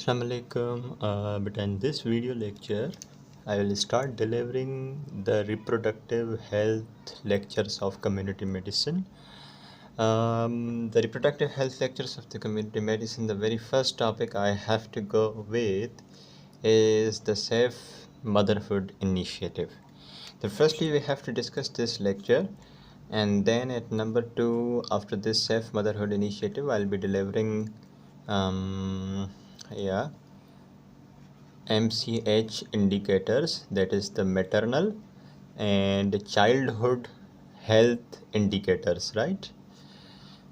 Assalamu alaikum. But in this video lecture, I will start delivering the reproductive health lectures of community medicine. The reproductive health lectures of the community medicine, the very first topic I have to go with is the Safe Motherhood Initiative. So firstly, we have to discuss this lecture, and then at number 2, after this Safe Motherhood Initiative, I'll be delivering MCH indicators, that is the maternal and childhood health indicators, right?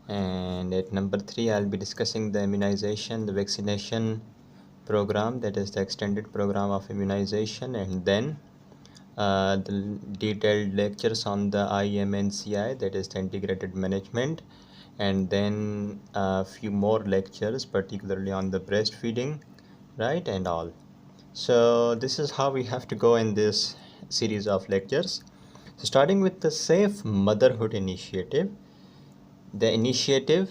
And at number 3, I'll be discussing the immunization, the vaccination program, that is the extended program of immunization, and then the detailed lectures on the IMNCI, that is the integrated management, and then a few more lectures particularly on the breastfeeding, right, and all. So this is how we have to go in this series of lectures. So starting with the Safe Motherhood Initiative, the initiative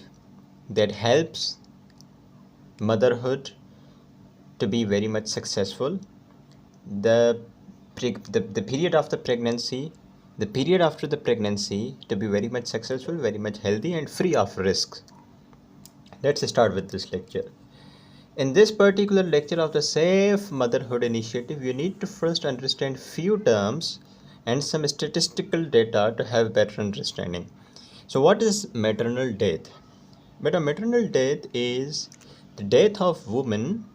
that helps motherhood to be very much successful. The period of the pregnancy, the period after the pregnancy to be very much successful, very much healthy and free of risks. Let's start with this lecture. In this particular lecture of the Safe Motherhood Initiative, you need to first understand few terms and some statistical data to have better understanding. So what is maternal death? Maternal death is the death of woman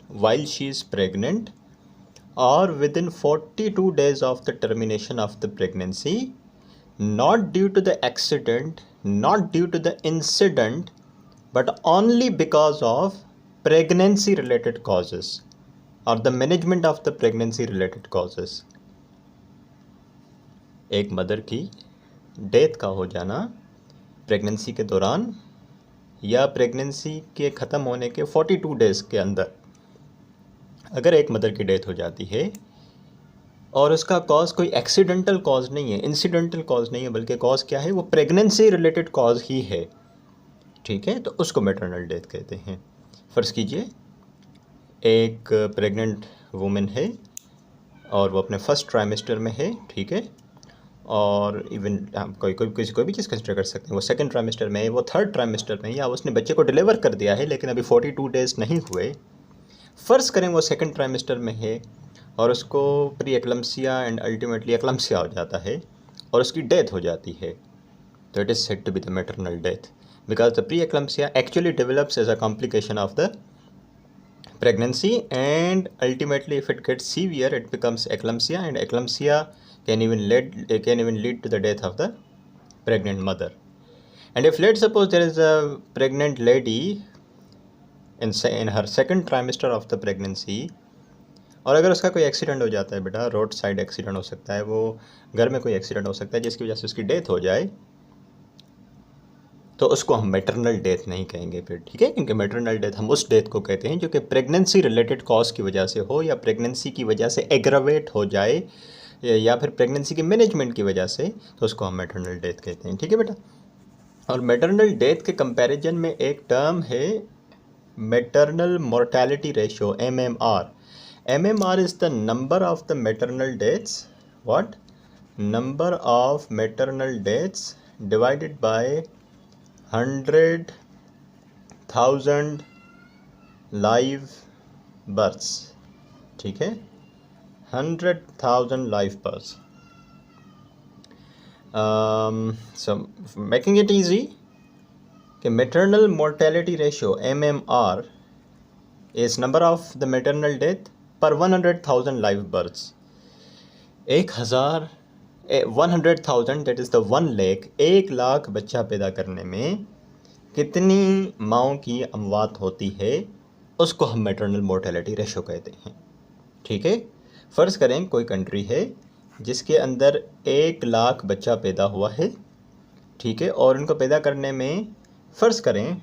while she is pregnant or within 42 days of the termination of the pregnancy, not due to the accident, not due to the incident, but only because of pregnancy related causes or the management of the pregnancy related causes. एक mother की death का हो जाना pregnancy के दौरान या pregnancy के ख़त्म होने के 42 डेज़ के अंदर अगर एक मदर की डेथ हो जाती है और उसका कॉज कोई एक्सीडेंटल कॉज नहीं है, इंसिडेंटल कॉज नहीं है, बल्कि कॉज क्या है, वो प्रेगनेंसी रिलेटेड कॉज ही है, ठीक है, तो उसको मैटरनल डेथ कहते हैं। फ़र्ज़ कीजिए एक प्रेग्नेंट वुमेन है और वो अपने फर्स्ट ट्राइमेस्टर में है, ठीक है, और इवन हम कोई भी चीज़ कंसिडर कर सकते हैं, वो सेकंड ट्राइमेस्टर में है, वो थर्ड ट्राइमेस्टर में है, या उसने बच्चे को डिलीवर कर दिया है लेकिन अभी 42 डेज़ नहीं हुए। फ़र्ज़ करें वो सेकंड ट्राइमेस्टर में है और उसको प्री एक्लम्सिया एंड अल्टीमेटली एक्लम्सिया हो जाता है और उसकी डेथ हो जाती है, तो it is said to be the maternal death because the pre-eclampsia actually develops as a complication of the pregnancy, and ultimately if it gets severe it becomes eclampsia, and eclampsia can even lead to the death of the pregnant mother. And if let's suppose there is a pregnant lady in her second trimester of the pregnancy, और अगर उसका कोई accident हो जाता है बेटा, road side accident हो सकता है, वो घर में कोई एक्सीडेंट हो सकता है जिसकी वजह से उसकी डेथ हो जाए, तो उसको हम मैटरनल डेथ नहीं कहेंगे फिर, ठीक है, क्योंकि मैटरनल डेथ हम उस डेथ को कहते हैं जो कि प्रेगनेंसी रिलेटेड कॉज की वजह से हो या प्रेगनेंसी की वजह से एग्रावेट हो जाए या फिर प्रेगनेंसी के मैनेजमेंट की वजह से, तो उसको हम मैटरनल डेथ कहते हैं, ठीक है बेटा। और मैटरनल डेथ के कंपैरिजन में एक टर्म है maternal mortality ratio, MMR. MMR is the number of the maternal deaths, what? Number of maternal deaths divided by 100,000 live births, ठीक है, 100,000 live births. So making it easy कि maternal mortality ratio MMR is number of the maternal death per 100,000 live births. 100,000 that is the 1 lakh बच्चा पैदा करने में कितनी माँओं की अमवात होती है, उसको हम मैटरनल मोर्टेलिटी रेशो कहते हैं, ठीक है। फ़र्ज़ करें कोई कंट्री है जिसके अंदर 1 लाख बच्चा पैदा हुआ है, ठीक है, और उनको पैदा करने में फ़र्ज़ करें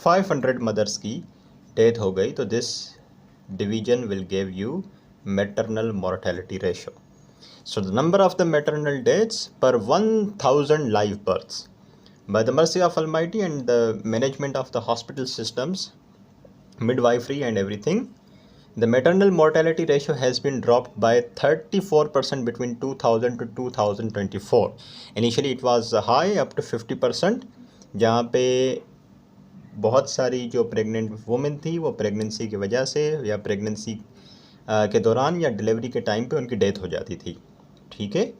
500 मदर्स की डेथ हो गई, तो this division will give you maternal mortality ratio. So the number of the maternal deaths per 1,000 live births. By the mercy of Almighty and the management of the hospital systems, midwifery and everything. The maternal mortality ratio has been dropped by 34% between 2000 to 2024. Initially it was high up to 50%, जहाँ पे बहुत सारी जो pregnant women थी वो pregnancy की वजह से या प्रेगनेंसी के दौरान या डिलीवरी के टाइम पे उनकी डेथ हो जाती थी. ठीक है.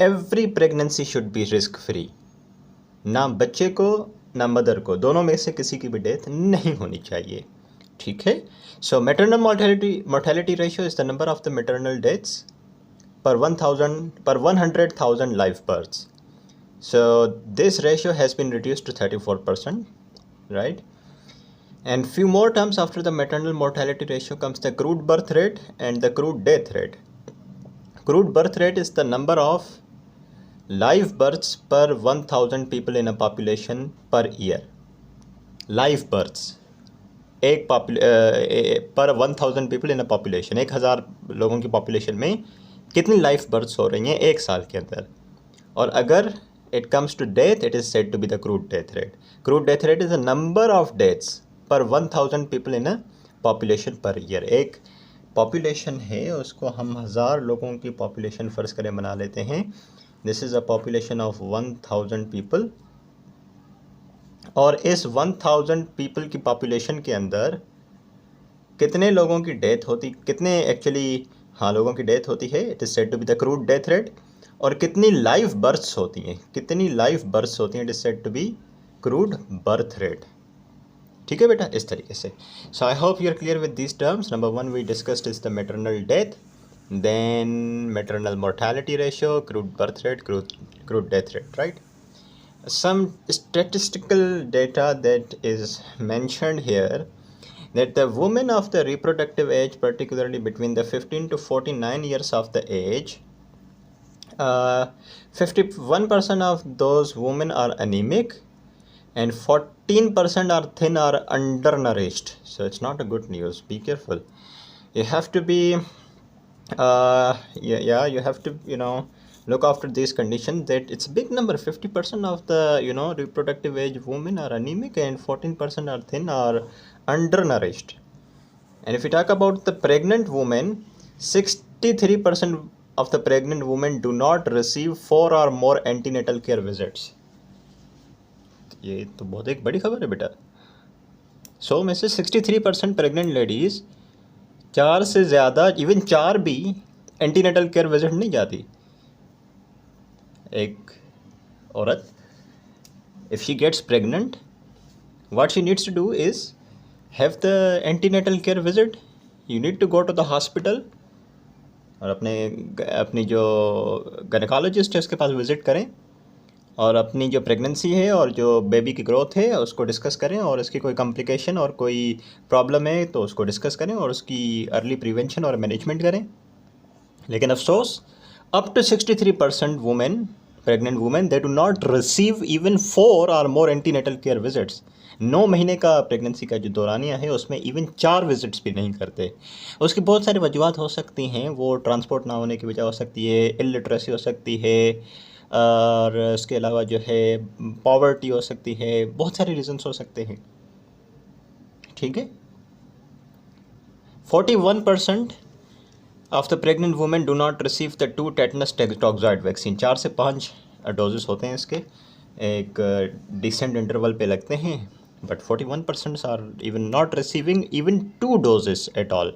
Every pregnancy should be risk free. ना बच्चे को ना मदर को, दोनों में से किसी की भी डेथ नहीं होनी चाहिए. ठीक है. सो maternal mortality ratio is the number of the maternal deaths per 100,000 live births. So this ratio has been reduced to 34%, right? And few more terms after the maternal mortality ratio comes the crude birth rate and the crude death rate. Crude birth rate is the number of live births per 1,000 people in a population per year. Live births एक पर 1,000 people in a population, 1,000 लोगों की population में कितनी life births हो रही हैं एक साल के अंदर. और अगर it comes to death, it is said to be the crude death rate. Crude death rate is the number of deaths per 1,000 people in a population per year. एक पॉपुलेशन है, उसको हम 1,000 लोगों की पॉपुलेशन फ़र्ज़ करें बना लेते हैं. This is a population of 1,000 people. और इस 1,000 पीपल की पॉपुलेशन के अंदर कितने लोगों की डेथ होती, कितने एक्चुअली लोगों की डेथ होती है, it is said to be the crude death rate. और कितनी लाइव बर्थ्स होती हैं, कितनी लाइव बर्थ्स होती हैं, it is said to be crude birth rate. ठीक है बेटा, इस तरीके से. So I hope you are clear with these terms. Number 1 we discussed is the maternal death, then maternal mortality ratio, crude birth rate, crude death rate, right. Some statistical data that is mentioned here, that the women of the reproductive age, particularly between the 15 to 49 years of the age, 51% of those women are anemic and 14% are thin or undernourished. So it's not a good news. Be careful. You have to be you have to look after these conditions, that it's a big number. 50% of the reproductive age women are anemic and 14% are thin or undernourished. And if we talk about the pregnant women, 63% of the pregnant women do not receive 4 or more antenatal care visits. ये तो बहुत एक बड़ी खबर है बेटा. 100 में से 63% प्रेग्नेंट लेडीज़ 4 से ज़्यादा, इवन 4 भी एंटीनेटल केयर विजिट नहीं जाती. एक औरत, if she gets pregnant, what she needs to do is have the antenatal care visit. You need to go to the hospital और अपनी जो गायनेकोलॉजिस्ट है उसके पास विज़िट करें और अपनी जो प्रेगनेंसी है और जो बेबी की ग्रोथ है उसको डिस्कस करें, और उसकी कोई कॉम्प्लिकेशन और कोई प्रॉब्लम है तो उसको डिस्कस करें और उसकी अर्ली प्रिवेंशन और मैनेजमेंट करें. लेकिन अफसोस, up to 63% women, pregnant women, they do not receive even 4 or more antenatal care visits. 9 महीने का प्रेगनेंसी का जो दौरानिया है उसमें इवन 4 विजिट्स भी नहीं करते. उसकी बहुत सारी वजूहत हो सकती हैं. वो ट्रांसपोर्ट ना होने की वजह हो सकती है, इलिटरेसी हो सकती है, और उसके अलावा जो है पॉवर्टी हो सकती है, बहुत सारे रीजंस हो सकते हैं. ठीक है. 41% of the pregnant women do not receive the 2 tetanus toxoid vaccine. 4 से 5 डोजेस होते हैं इसके, एक डिसेंट इंटरवल पे लगते हैं, but 41% are even not receiving even 2 doses at all.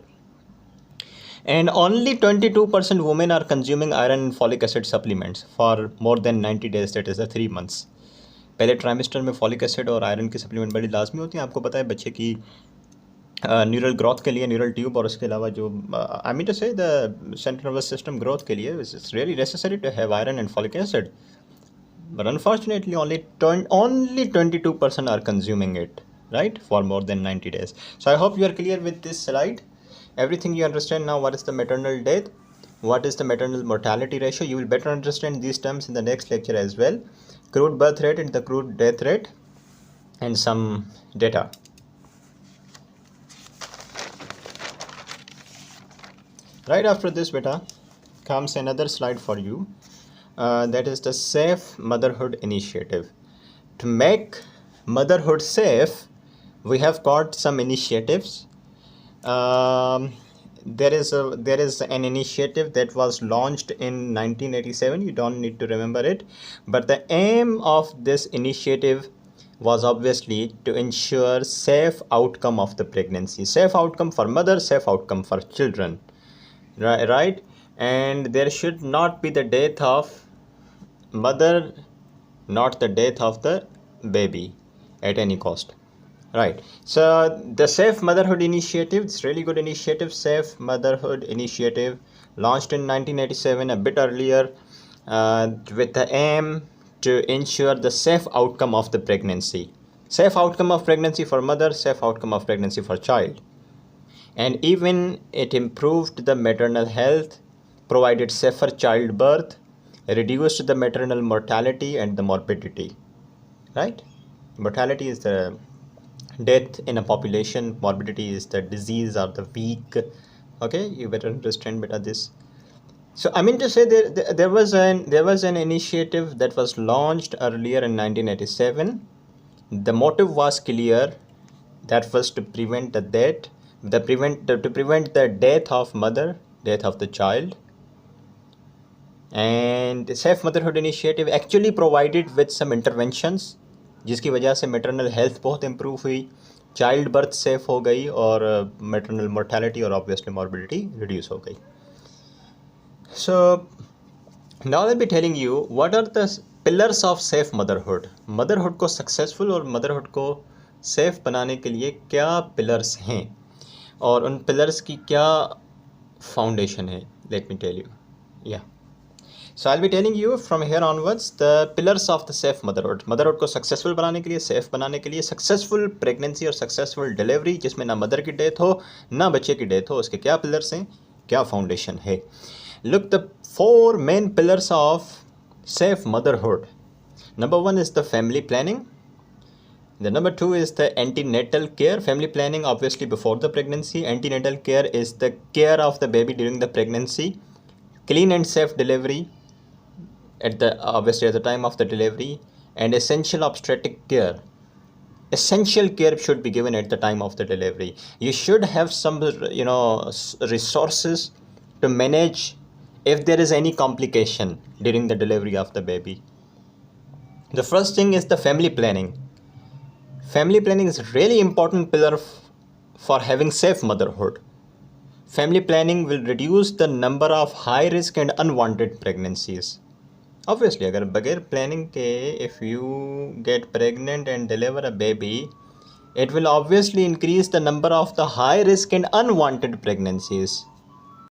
And only 22% women are consuming iron and folic acid supplements for more than 90 days, that is the 3 months. पहले trimester में folic acid और iron की supplement बड़ी लाजमी होती हैं. आपको पता है बच्चे की न्यूरल ग्रोथ के लिए, न्यूरल ट्यूब, और उसके अलावा जो I mean to say the central nervous system growth के लिए it's really necessary to have iron and folic acid. But unfortunately only 22% are consuming it, right, for more than 90 days. So I hope you are clear with this slide. Everything you understand now. What is the maternal death, what is the maternal mortality ratio. You will better understand these terms in the next lecture as well. Crude birth rate and the crude death rate and some data. Right after this beta comes another slide for you. That is the Safe Motherhood Initiative. To make motherhood safe, we have got some initiatives. There is an initiative that was launched in 1987. You don't need to remember it, but the aim of this initiative was obviously to ensure safe outcome of the pregnancy, safe outcome for mother, safe outcome for children, right? And there should not be the death of mother, not the death of the baby at any cost. Right. So the Safe Motherhood Initiative, it's really good initiative. Safe Motherhood Initiative launched in 1987, a bit earlier, with the aim to ensure the safe outcome of the pregnancy. Safe outcome of pregnancy for mother, safe outcome of pregnancy for child. And even it improved the maternal health, provided safer childbirth, reduced the maternal mortality and the morbidity. Right? Mortality is the death in a population, morbidity is the disease or the weak. Okay, you better understand better this. So I mean to say there was an initiative that was launched earlier in 1987. The motive was clear, that was to prevent the death, to prevent the death of mother, death of the child. And the Safe Motherhood Initiative actually provided with some interventions जिसकी वजह से maternal health बहुत improve हुई, child birth safe हो गई और maternal mortality और obviously morbidity reduce हो गई. So now I'll be telling you what are the pillars of safe motherhood. Motherhood को successful और motherhood को safe बनाने के लिए क्या pillars हैं और उन pillars की क्या foundation है. Let me tell you. Yeah. So I'll be telling you from here onwards the pillars of the safe motherhood. Motherhood को successful बनाने के लिए, safe बनाने के लिए, successful pregnancy और successful delivery जिसमें ना mother की death हो ना बच्चे की death हो, उसके क्या pillars हैं, क्या foundation है. Look, the 4 main pillars of safe motherhood. Number 1 is the family planning. The number 2 is the antenatal care. Family planning obviously before the pregnancy. Antenatal care is the care of the baby during the pregnancy. Clean and safe delivery obviously at the time of the delivery, and essential obstetric care. Essential care should be given at the time of the delivery. You should have some resources to manage if there is any complication during the delivery of the baby. The first thing is the family planning. Family planning is a really important pillar for having safe motherhood. Family planning will reduce the number of high risk and unwanted pregnancies. Obviously, अगर बगैर planning के if you get pregnant and deliver a baby, it will obviously increase the number of the high risk and unwanted pregnancies.